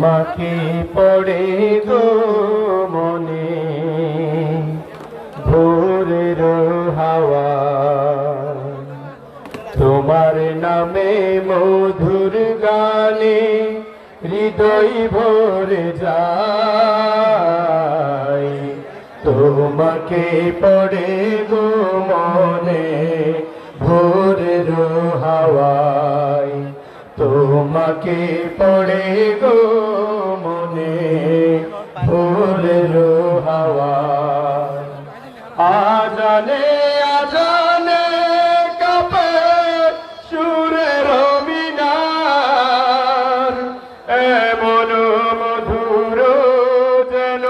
তোমাকে পড়ে গো মনে ভোরের হাওয়া, তোমার নামে মধুর গানে হৃদয় ভরে যায়। তোমাকে পড়ে গো মনে ভোরের হাওয়ায়, তোমাকে পড়ে গো মনে ভোরের হাওয়ায়। আজানে আজানে কাঁপে সুরের মিনার, এমন মধুর যেন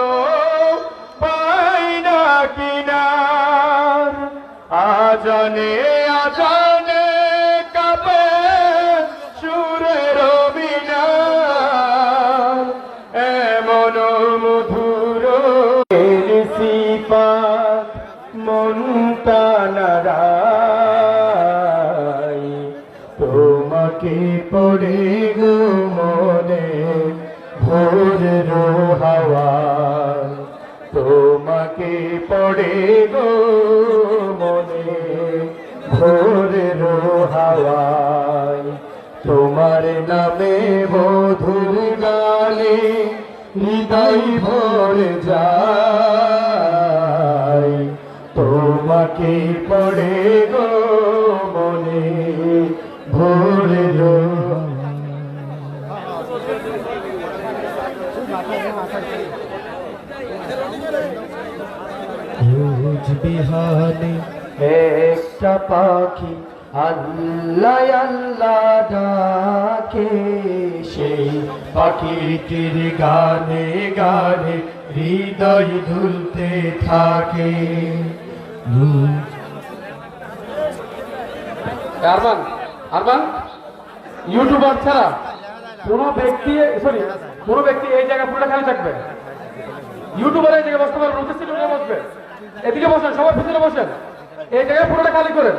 পাই না কিনার। আজানে আজানে কাঁপে সুরের মিনার, এমন মধুর সিফাত মনটা নাড়ায়। তোমাকে পড়ে গো মনে ভোরের হাওয়ায়, তোমাকে পড়ে গো মনে ভোরের হাওয়ায়। তোমার নামে মধুর গানে হৃদয় ভরে যায়। তোমাকে পড়ে গো মনে ভোরের বিহানে একটা পাখি আল্লাহ আল্লাহ ডাকে, সেই পাখিটির গানে গানে হৃদয় দুলতে থাকে। আরমান আরমান ইউটিউবার ছাড়া কোনো ব্যক্তি এই জায়গা পুরোটা খালি থাকবে। ইউটিউবার এই জায়গায় বসতে পারবেন, উঠে সিটে বসবে। এদিকে বসেন, সবার পিছনে বসেন, এই জায়গায় পুরোটা খালি করেন।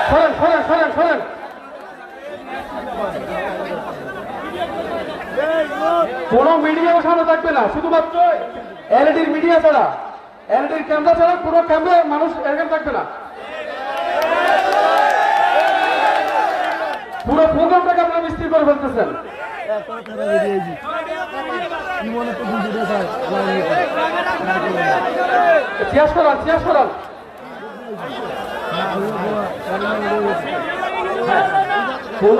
সরেন সরেন সরেন সরেন। কোন মিডিয়া সামনে থাকবে না, শুধুমাত্র এলইডির মিডিয়া ছাড়া, এলইডির ক্যামেরা ছাড়া কোনো ক্যামেরা মানুষ এখানে থাকবে না। পুরো প্রোগ্রামটাকে আপনারা বিস্তৃত করে ফেলতেছেন। চেয়ার সরান, চেয়ার সরান। কোন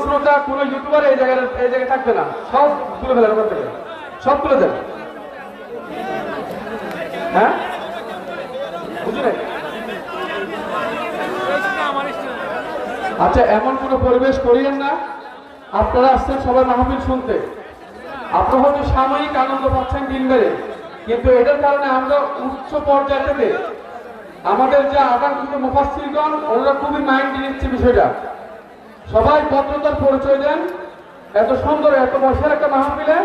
শ্রোতা কোন ইউটিউবার এই জায়গায় থাকবে না, সব তুলে ফেলেন ওখান থেকে, সব তুলে দেন। হ্যাঁ বুঝলেন? আচ্ছা, এমন কোন পরিবেশ করিয়েন না। আপনারা আসছেন সবাই মাহফিল শুনতে, আপনারা হয়তো সাময়িক আনন্দ পাচ্ছেন দিন বেড়ে, কিন্তু এটার কারণে আমরা উচ্চ পর্যায় থেকে আমাদের যে আকাঙ্ক্ষিত মুফাসসিরগণ ওনারা খুবই মাইন্ড নিচ্ছে বিষয়টা। সবাই ভদ্রতার পরিচয় দেন। এত সুন্দর এত বর্ষার একটা মাহফিলে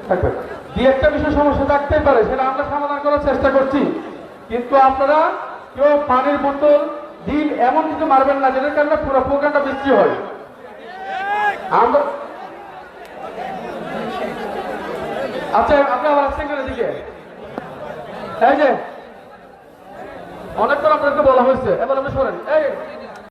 থাকবে দুই একটা বিষয় সমস্যা থাকতেই পারে, সেটা আমরা সমাধান করার চেষ্টা করছি। কিন্তু আপনারা কেউ পানির বোতল ডিল এমন কিছু মারবেন না যেটার কারণে পুরো প্রোগ্রামটা বৃষ্টি হয়। আমরা আচ্ছা, আপনি আবার আসছেন কেন দিকে? এই যে অনেকবার আপনাকে বলা হয়েছে, এবার আপনি শোনেন। এই